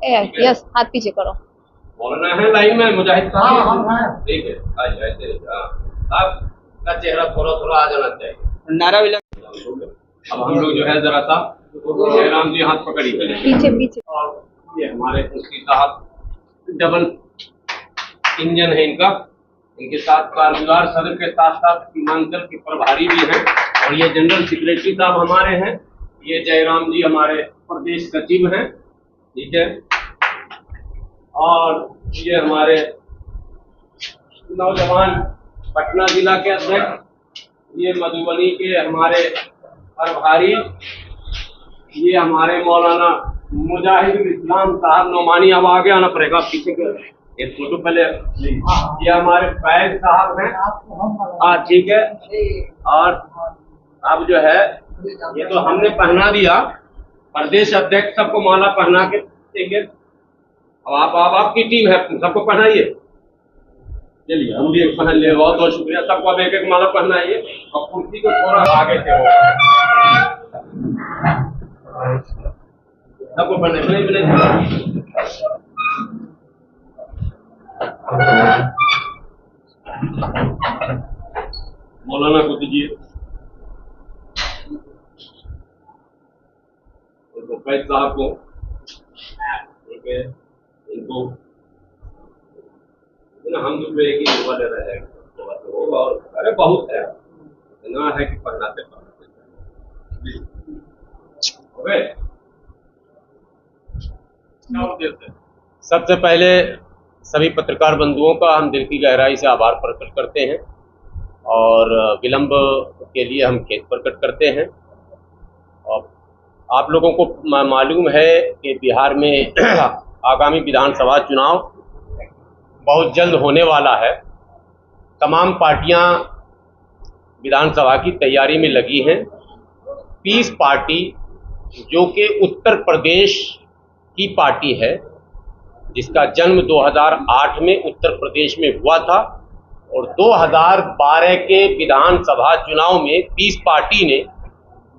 Yes, हाथ पीछे करो। बोलना है लाइन में मुजाहिद साहब। ठीक है, आज ऐसे आपका चेहरा थोड़ा थोड़ा आ जाना चाहिए। नारा भी अब हम लोग जो है जरा सा जयराम जी हाथ पकड़िए पीछे पीछे। और ये हमारे मुफ्ती साहब डबल इंजन है इनका, इनके साथ कारगुजार सदर के साथ साथ सीमांचल के प्रभारी भी हैं, और ये जनरल सेक्रेटरी साहब हमारे हैं। ये जयराम जी हमारे प्रदेश सचिव हैं, ठीक है। और ये हमारे नौजवान पटना जिला के अध्यक्ष, ये मधुबनी के हमारे प्रभारी, ये हमारे मौलाना मुजाहिद इस्लाम साहब नोमानी। अब आगे आना पड़ेगा पीछे के एक फोटो पहले। ये हमारे फैज साहब हैं, ठीक है। और अब जो है ये तो हमने पहना दिया, प्रदेश अध्यक्ष सबको माला पहना के, ठीक है। अब आपकी टीम है, सबको पहनाइए। चलिए हम भी एक पहन लिए, बहुत बहुत शुक्रिया सबको। अब एक एक माला पहनाइए और कुर्सी को थोड़ा आगे से सबको पहनाइए। मौलाना को दीजिए, फैज साहब को, ठीक है। इनको हम लोग एक ही ले रहे हैं और अरे बहुत है, इतना है कि पढ़नाते सबसे पहले सभी पत्रकार बंधुओं का हम दिल की गहराई से आभार प्रकट करते हैं और विलंब के लिए हम खेद प्रकट करते हैं। और आप लोगों को मालूम है कि बिहार में आगामी विधानसभा चुनाव बहुत जल्द होने वाला है। तमाम पार्टियां विधानसभा की तैयारी में लगी हैं। पीस पार्टी जो कि उत्तर प्रदेश की पार्टी है, जिसका जन्म 2008 में उत्तर प्रदेश में हुआ था और 2012 के विधानसभा चुनाव में पीस पार्टी ने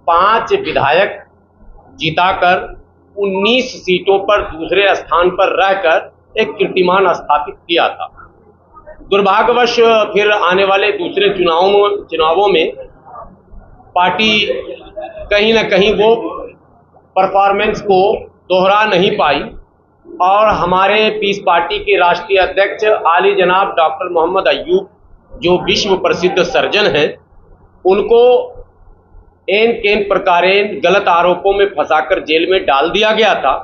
5 विधायक जिताकर 19 सीटों पर दूसरे स्थान पर रहकर एक कीर्तिमान स्थापित किया था। दुर्भाग्यवश फिर आने वाले दूसरे चुनावों में पार्टी कहीं न कहीं वो परफॉर्मेंस को दोहरा नहीं पाई और हमारे पीस पार्टी के राष्ट्रीय अध्यक्ष आली जनाब डॉक्टर मोहम्मद अय्यूब, जो विश्व प्रसिद्ध सर्जन हैं, उनको एन केन प्रकारेण गलत आरोपों में फंसाकर जेल में डाल दिया गया था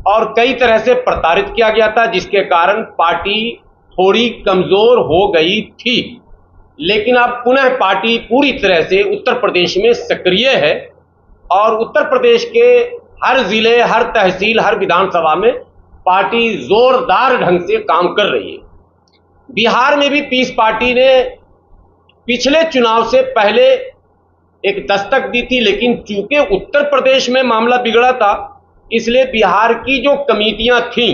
और कई तरह से प्रताड़ित किया गया था, जिसके कारण पार्टी थोड़ी कमजोर हो गई थी। लेकिन अब पुनः पार्टी पूरी तरह से उत्तर प्रदेश में सक्रिय है और उत्तर प्रदेश के हर जिले, हर तहसील, हर विधानसभा में पार्टी जोरदार ढंग से काम कर रही है। बिहार में भी पीस पार्टी ने पिछले चुनाव से पहले एक दस्तक दी थी, लेकिन चूंकि उत्तर प्रदेश में मामला बिगड़ा था, इसलिए बिहार की जो कमेटियां थीं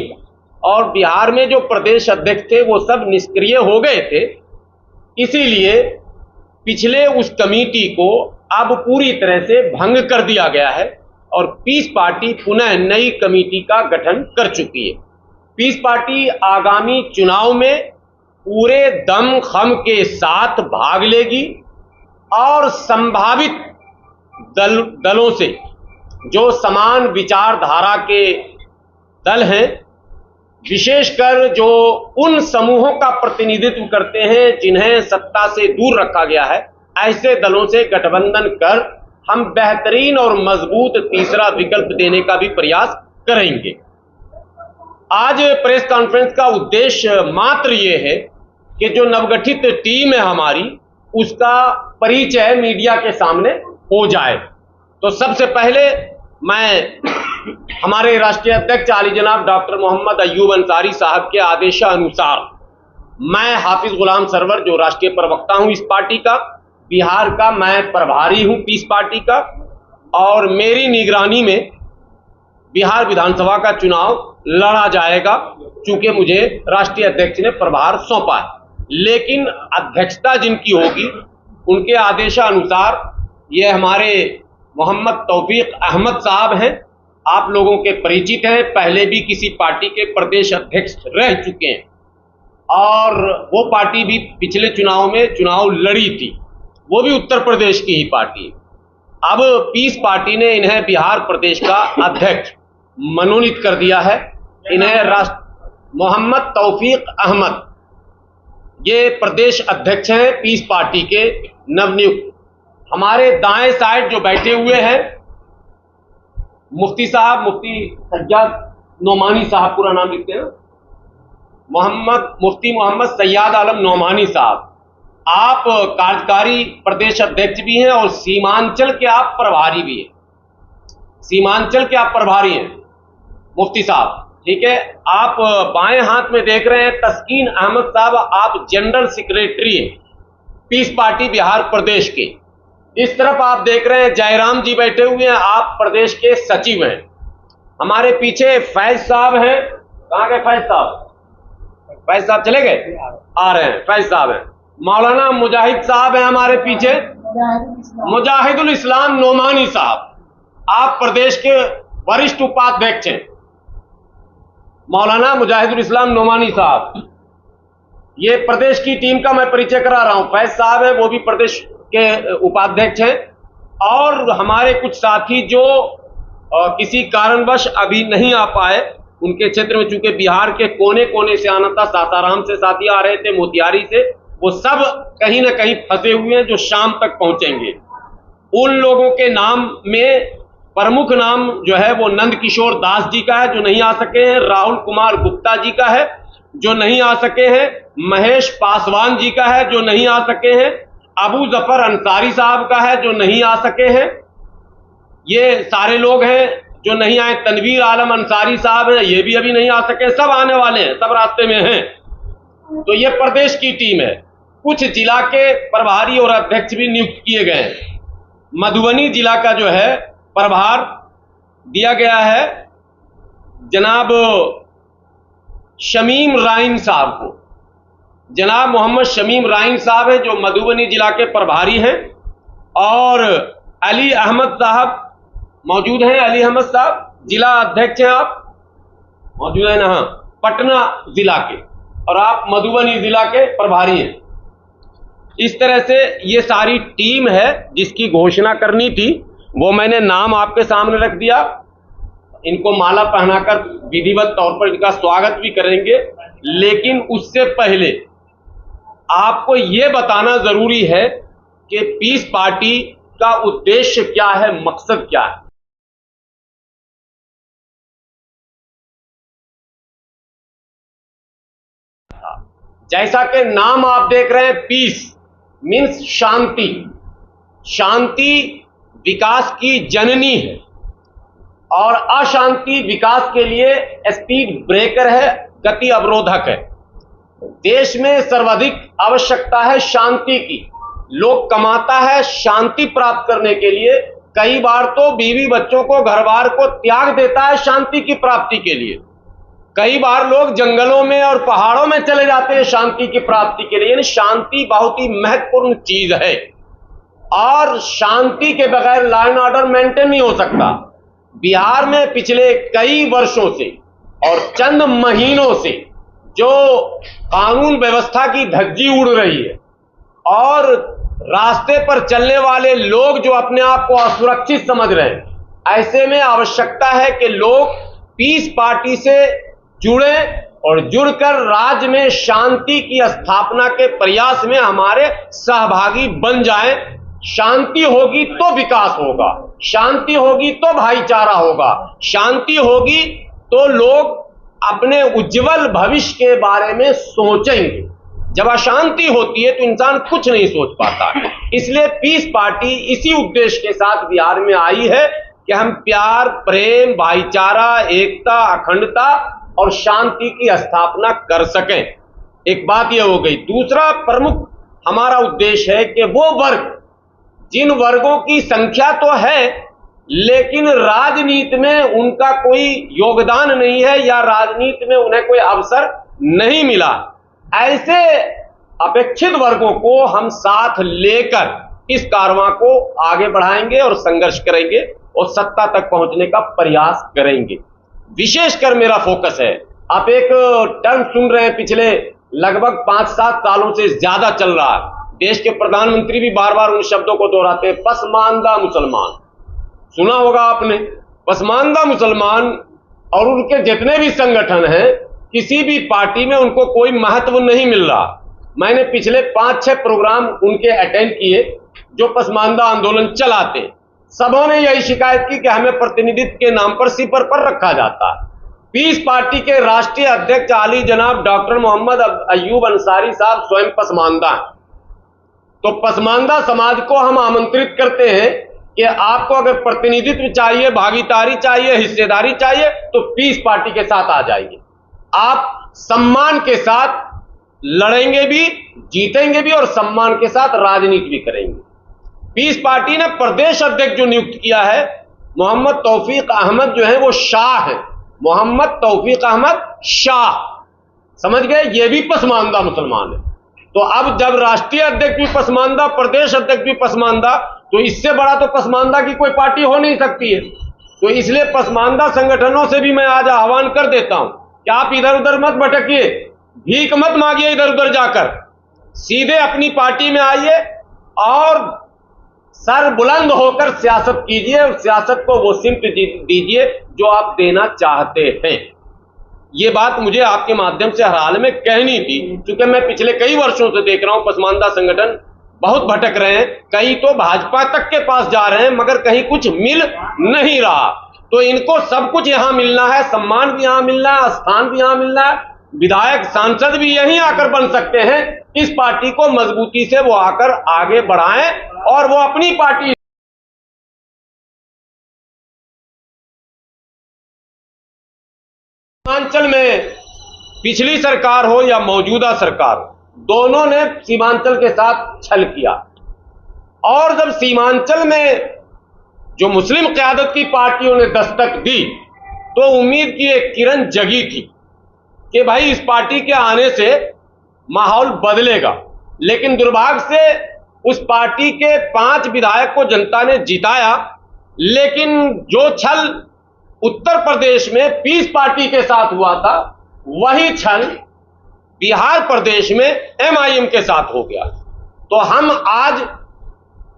और बिहार में जो प्रदेश अध्यक्ष थे वो सब निष्क्रिय हो गए थे। इसीलिए पिछले उस कमेटी को अब पूरी तरह से भंग कर दिया गया है और पीस पार्टी पुनः नई कमेटी का गठन कर चुकी है। पीस पार्टी आगामी चुनाव में पूरे दम खम के साथ भाग लेगी और संभावित दलों से, जो समान विचारधारा के दल हैं, विशेषकर जो उन समूहों का प्रतिनिधित्व करते हैं जिन्हें सत्ता से दूर रखा गया है, ऐसे दलों से गठबंधन कर हम बेहतरीन और मजबूत तीसरा विकल्प देने का भी प्रयास करेंगे। आज प्रेस कॉन्फ्रेंस का उद्देश्य मात्र ये है कि जो नवगठित टीम है हमारी, उसका परिचय मीडिया के सामने हो जाए। तो सबसे पहले मैं हमारे राष्ट्रीय अध्यक्ष आली जनाब डॉक्टर मोहम्मद अय्यूब अंसारी साहब के आदेशानुसार मैं हाफिज गुलाम सरवर, जो राष्ट्रीय प्रवक्ता हूं इस पार्टी का, बिहार का मैं प्रभारी हूं पीस पार्टी का, और मेरी निगरानी में बिहार विधानसभा का चुनाव लड़ा जाएगा, चूंकि मुझे राष्ट्रीय अध्यक्ष ने प्रभार सौंपा है। लेकिन अध्यक्षता जिनकी होगी उनके आदेशानुसार ये हमारे मोहम्मद तौफीक अहमद साहब हैं आप लोगों के परिचित हैं, पहले भी किसी पार्टी के प्रदेश अध्यक्ष रह चुके हैं और वो पार्टी भी पिछले चुनाव में चुनाव लड़ी थी, वो भी उत्तर प्रदेश की ही पार्टी। अब पीस पार्टी ने इन्हें बिहार प्रदेश का अध्यक्ष मनोनीत कर दिया है। इन्हें मोहम्मद तौफीक अहमद ये प्रदेश अध्यक्ष हैं पीस पार्टी के नवनियुक्त। हमारे दाएं साइड जो बैठे हुए हैं मुफ्ती साहब, मुफ्ती सज्जाद नोमानी साहब, पूरा नाम लिखते हैं, मुफ्ती मोहम्मद सैयद आलम नोमानी साहब, आप कार्यकारी प्रदेश अध्यक्ष भी हैं और सीमांचल के आप प्रभारी भी हैं। सीमांचल के आप प्रभारी हैं मुफ्ती साहब, ठीक है। आप बाएं हाथ में देख रहे हैं तस्कीन अहमद साहब, आप जनरल सेक्रेटरी हैं पीस पार्टी बिहार प्रदेश के। इस तरफ आप देख रहे हैं जयराम जी बैठे हुए हैं, आप प्रदेश के सचिव हैं। हमारे पीछे फैज साहब हैं, कहाँ गए फैज साहब? फैज साहब चले गए, आ रहे हैं, फैज साहब हैं। मौलाना मुजाहिद साहब हैं हमारे पीछे, मुजाहिदुल इस्लाम नोमानी साहब, आप प्रदेश के वरिष्ठ उपाध्यक्ष हैं। मौलाना मुजाहिदुल इस्लाम नोमानी साहब, ये प्रदेश की टीम का मैं परिचय करा रहा हूं। फैज साहब है, वो भी प्रदेश के उपाध्यक्ष हैं। और हमारे कुछ साथी जो किसी कारणवश अभी नहीं आ पाए, उनके क्षेत्र में चूंकि बिहार के कोने कोने से आना था, सासाराम से साथी आ रहे थे, मोतिहारी से, वो सब कहीं ना कहीं फंसे हुए हैं जो शाम तक पहुंचेंगे। उन लोगों के नाम में प्रमुख नाम जो है वो नंद किशोर दास जी का है जो नहीं आ सके हैं, राहुल कुमार गुप्ता जी का है जो नहीं आ सके हैं, महेश पासवान जी का है जो नहीं आ सके हैं, अबू जफर अंसारी साहब का है जो नहीं आ सके हैं। ये सारे लोग हैं जो नहीं आए। तनवीर आलम अंसारी साहब हैं, ये भी अभी नहीं आ सके। सब आने वाले हैं, सब रास्ते में हैं। तो ये प्रदेश की टीम है। कुछ जिला के प्रभारी और अध्यक्ष भी नियुक्त किए गए हैं। मधुबनी जिला का जो है प्रभार दिया गया है जनाब शमीम राइन साहब को। जनाब मोहम्मद शमीम राइन साहब है जो मधुबनी जिला के प्रभारी हैं। और अली अहमद साहब मौजूद हैं। अली अहमद साहब जिला अध्यक्ष हैं, आप मौजूद हैं ना? हाँ, पटना जिला के, और आप मधुबनी जिला के प्रभारी हैं। इस तरह से ये सारी टीम है जिसकी घोषणा करनी थी, वो मैंने नाम आपके सामने रख दिया। इनको माला पहनाकर विधिवत तौर पर इनका स्वागत भी करेंगे। लेकिन उससे पहले आपको ये बताना जरूरी है कि पीस पार्टी का उद्देश्य क्या है, मकसद क्या है। जैसा कि नाम आप देख रहे हैं, पीस मीन्स शांति। शांति विकास की जननी है और अशांति विकास के लिए स्पीड ब्रेकर है, गति अवरोधक है। देश में सर्वाधिक आवश्यकता है शांति की। लोग कमाता है शांति प्राप्त करने के लिए, कई बार तो बीवी बच्चों को, घर बार को त्याग देता है शांति की प्राप्ति के लिए। कई बार लोग जंगलों में और पहाड़ों में चले जाते हैं शांति की प्राप्ति के लिए। यानी शांति बहुत ही महत्वपूर्ण चीज है और शांति के बगैर लॉ एंड ऑर्डर मेंटेन नहीं हो सकता। बिहार में पिछले कई वर्षों से और चंद महीनों से जो कानून व्यवस्था की धज्जी उड़ रही है और रास्ते पर चलने वाले लोग जो अपने आप को असुरक्षित समझ रहे हैं, ऐसे में आवश्यकता है कि लोग पीस पार्टी से जुड़े और जुड़कर राज्य में शांति की स्थापना के प्रयास में हमारे सहभागी बन जाएं। शांति होगी तो विकास होगा, शांति होगी तो भाईचारा होगा, शांति होगी तो लोग अपने उज्जवल भविष्य के बारे में सोचेंगे। जब अशांति होती है तो इंसान कुछ नहीं सोच पाता। इसलिए पीस पार्टी इसी उद्देश्य के साथ बिहार में आई है कि हम प्यार, प्रेम, भाईचारा, एकता, अखंडता और शांति की स्थापना कर सकें। एक बात यह हो गई। दूसरा प्रमुख हमारा उद्देश्य है कि वो वर्ग, जिन वर्गों की संख्या तो है लेकिन राजनीति में उनका कोई योगदान नहीं है या राजनीति में उन्हें कोई अवसर नहीं मिला, ऐसे अपेक्षित वर्गों को हम साथ लेकर इस कारवां को आगे बढ़ाएंगे और संघर्ष करेंगे और सत्ता तक पहुंचने का प्रयास करेंगे। विशेषकर मेरा फोकस है, आप एक टर्म सुन रहे हैं, पिछले लगभग 5-7 सालों से ज्यादा चल रहा है, देश के प्रधानमंत्री भी बार बार उन शब्दों को दोहराते हैं, पसमानदा मुसलमान। सुना होगा आपने। पसमानदा मुसलमान और उनके जितने भी संगठन हैं, किसी भी पार्टी में उनको कोई महत्व नहीं मिल रहा। मैंने पिछले 5-6 प्रोग्राम उनके अटेंड किए जो पसमानदा आंदोलन चलाते, सबों ने यही शिकायत की कि हमें प्रतिनिधित्व के नाम पर सिपर पर रखा जाता है। पीस पार्टी के राष्ट्रीय अध्यक्ष आली जनाब डॉक्टर मोहम्मद अयूब अंसारी साहब स्वयं पसमानदा हैं। तो पसमानदा समाज को हम आमंत्रित करते हैं कि आपको अगर प्रतिनिधित्व चाहिए, भागीदारी चाहिए, हिस्सेदारी चाहिए, तो पीस पार्टी के साथ आ जाइए। आप सम्मान के साथ लड़ेंगे भी, जीतेंगे भी और सम्मान के साथ राजनीति भी करेंगे। पीस पार्टी ने प्रदेश अध्यक्ष जो नियुक्त किया है, मोहम्मद तौफीक अहमद जो है वो शाह है, मोहम्मद तौफीक अहमद शाह, समझ गए, ये भी पसमानदा मुसलमान है। तो अब जब राष्ट्रीय अध्यक्ष भी पसमानदा, प्रदेश अध्यक्ष भी पसमानदा, तो इससे बड़ा तो पसमानदा की कोई पार्टी हो नहीं सकती है। तो इसलिए पसमानदा संगठनों से भी मैं आज आह्वान कर देता हूं कि आप इधर उधर मत भटकिए, भीख मत मांगिए इधर उधर जाकर, सीधे अपनी पार्टी में आइए और सर बुलंद होकर सियासत कीजिए और सियासत को वो सिमत दीजिए जो आप देना चाहते हैं। ये बात मुझे आपके माध्यम से हर हाल में कहनी थी, क्योंकि मैं पिछले कई वर्षों से देख रहा हूं पसमानदा संगठन बहुत भटक रहे हैं, कहीं तो भाजपा तक के पास जा रहे हैं मगर कहीं कुछ मिल नहीं रहा। तो इनको सब कुछ यहां मिलना है, सम्मान भी यहां मिलना है, स्थान भी यहां मिलना है, विधायक सांसद भी यहीं आकर बन सकते हैं। इस पार्टी को मजबूती से वो आकर आगे बढ़ाएं और वो अपनी पार्टी सीमांचल में पिछली सरकार हो या मौजूदा सरकार हो, दोनों ने सीमांचल के साथ छल किया। और जब सीमांचल में जो मुस्लिम क़यादत की पार्टियों ने दस्तक दी तो उम्मीद की एक किरण जगी थी कि भाई इस पार्टी के आने से माहौल बदलेगा। लेकिन दुर्भाग्य से उस पार्टी के 5 विधायक को जनता ने जिताया, लेकिन जो छल उत्तर प्रदेश में पीस पार्टी के साथ हुआ था, वही छल बिहार प्रदेश में एमआईएम के साथ हो गया। तो हम आज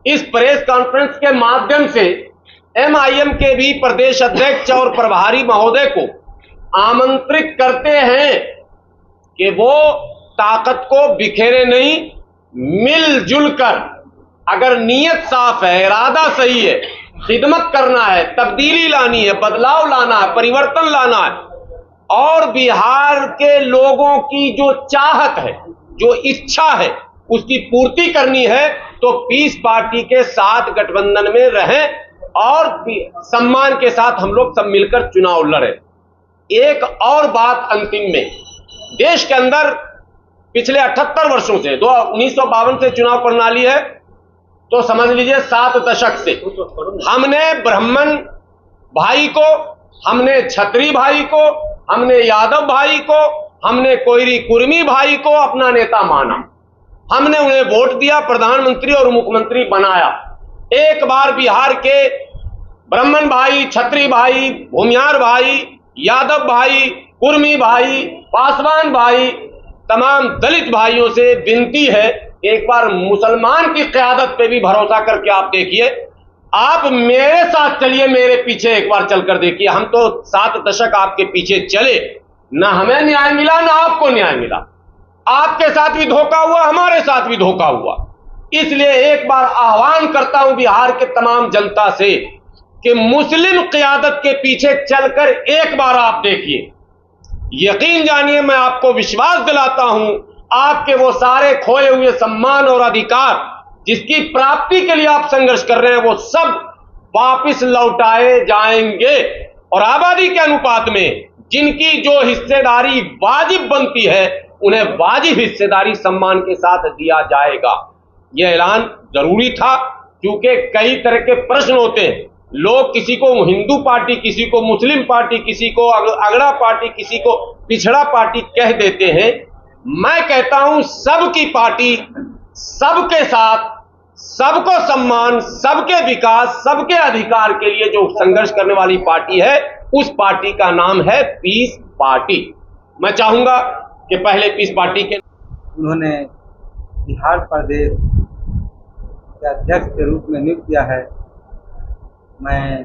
इस प्रेस कॉन्फ्रेंस के माध्यम से एमआईएम के भी प्रदेश अध्यक्ष और प्रभारी महोदय को आमंत्रित करते हैं कि वो ताकत को बिखेरे नहीं, मिलजुल कर, अगर नीयत साफ है, इरादा सही है, खिदमत करना है, तब्दीली लानी है, बदलाव लाना है, परिवर्तन लाना है और बिहार के लोगों की जो चाहत है, जो इच्छा है, उसकी पूर्ति करनी है, तो पीस पार्टी के साथ गठबंधन में रहें और सम्मान के साथ हम लोग सब मिलकर चुनाव लड़ें। एक और बात अंतिम में, देश के अंदर पिछले 78 वर्षों से 1952 से चुनाव प्रणाली है, तो समझ लीजिए 7 दशक से हमने ब्राह्मण भाई को, हमने क्षत्रिय भाई को, हमने यादव भाई को, हमने कोयरी कुर्मी भाई को अपना नेता माना, हमने उन्हें वोट दिया, प्रधानमंत्री और मुख्यमंत्री बनाया। एक बार बिहार के ब्राह्मण भाई, क्षत्रिय भाई, भूमियार भाई, यादव भाई, कुर्मी भाई, पासवान भाई, तमाम दलित भाइयों से विनती है, एक बार मुसलमान की क़यादत पे भी भरोसा करके आप देखिए, आप मेरे साथ चलिए, मेरे पीछे एक बार चलकर देखिए। हम तो 7 दशक आपके पीछे चले, ना हमें न्याय मिला ना आपको न्याय मिला, आपके साथ भी धोखा हुआ, हमारे साथ भी धोखा हुआ। इसलिए एक बार आह्वान करता हूं बिहार के तमाम जनता से कि मुस्लिम क़यादत के पीछे चलकर एक बार आप देखिए, यकीन जानिए, मैं आपको विश्वास दिलाता हूं, आपके वो सारे खोए हुए सम्मान और अधिकार जिसकी प्राप्ति के लिए आप संघर्ष कर रहे हैं, वो सब वापस लौटाए जाएंगे और आबादी के अनुपात में जिनकी जो हिस्सेदारी वाजिब बनती है, उन्हें वाजिब हिस्सेदारी सम्मान के साथ दिया जाएगा। यह ऐलान जरूरी था, क्योंकि कई तरह के प्रश्न होते हैं, लोग किसी को हिंदू पार्टी, किसी को मुस्लिम पार्टी, किसी को अगड़ा पार्टी, किसी को पिछड़ा पार्टी कह देते हैं। मैं कहता हूं सबकी पार्टी सबके साथ सबको सम्मान, सबके विकास, सबके अधिकार के लिए जो संघर्ष करने वाली पार्टी है, उस पार्टी का नाम है पीस पार्टी। मैं चाहूंगा कि पहले पीस पार्टी के उन्होंने बिहार प्रदेश के अध्यक्ष के रूप में नियुक्त किया है। मैं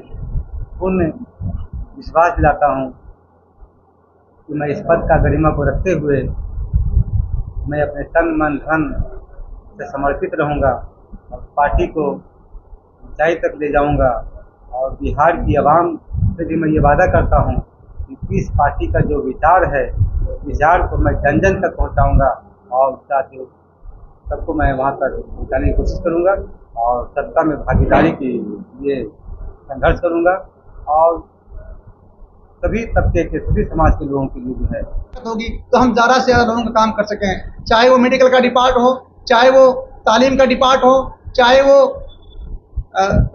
पूर्ण विश्वास दिलाता हूं कि मैं इस पद का गरिमा को रखते हुए मैं अपने तन मन धन से समर्पित रहूंगा और पार्टी को ऊंचाई तक ले जाऊंगा। और बिहार की आवाम से भी मैं ये वादा करता हूं कि पीस पार्टी का जो विचार है, उस विचार को मैं जन जन तक पहुंचाऊंगा और उसका जो सबको मैं वहाँ तक पहुँचाने की कोशिश करूँगा और सत्ता में भागीदारी के लिए संघर्ष करूँगा और सभी तबके के, सभी समाज के लोगों के लिए जो है होगी तो हम ज़्यादा से ज़्यादा लोगों का काम कर सकें, चाहे वो मेडिकल का डिपार्ट हो, चाहे वो तालीम का डिपार्ट हो, चाहे वो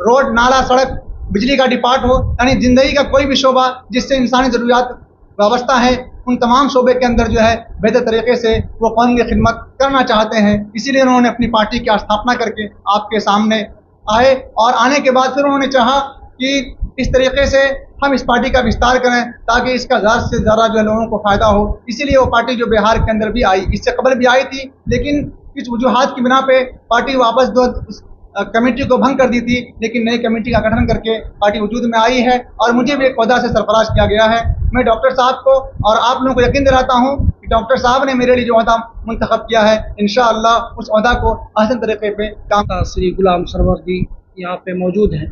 रोड नाला सड़क बिजली का डिपार्ट हो, यानी ज़िंदगी का कोई भी शोबा जिससे इंसानी ज़रूरियात वाबस्ता है, उन तमाम शोबे के अंदर जो है बेहतर तरीके से वो कौम की खिदमत करना चाहते हैं। इसीलिए उन्होंने अपनी पार्टी की स्थापना करके आपके सामने आए और आने के बाद फिर उन्होंने चाहा कि इस तरीके से हम इस पार्टी का विस्तार करें ताकि इसका ज़्यादा से ज़्यादा जो है लोगों को फ़ायदा हो। इसीलिए वो पार्टी जो बिहार के अंदर भी आई, इससे कबल भी आई थी, लेकिन इस वजूहात की बिना पे पार्टी वापस कमेटी को भंग कर दी थी, लेकिन नई कमेटी का गठन करके पार्टी वजूद में आई है और मुझे भी एक ओहदा से सरफराज किया गया है। मैं डॉक्टर साहब को और आप लोगों को यकीन दिलाता हूँ कि डॉक्टर साहब ने मेरे लिए जो ओहदा मुंतखब किया है, इंशाअल्लाह उस ओहदा को आसान तरीके पे काम। श्री गुलाम सरवर जी यहाँ पे मौजूद हैं,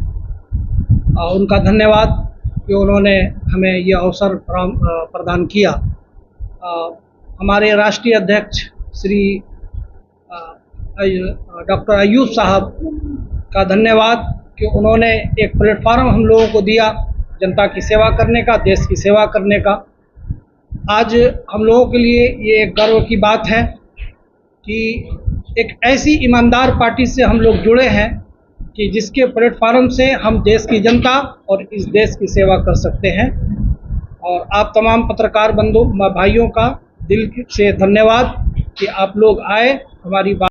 उनका धन्यवाद कि उन्होंने हमें ये अवसर प्रदान किया। हमारे राष्ट्रीय अध्यक्ष श्री डॉक्टर अयूब साहब का धन्यवाद कि उन्होंने एक प्लेटफार्म हम लोगों को दिया जनता की सेवा करने का, देश की सेवा करने का। आज हम लोगों के लिए ये एक गर्व की बात है कि एक ऐसी ईमानदार पार्टी से हम लोग जुड़े हैं कि जिसके प्लेटफार्म से हम देश की जनता और इस देश की सेवा कर सकते हैं। और आप तमाम पत्रकार बंधु भाइयों का दिल से धन्यवाद कि आप लोग आए, हमारी बात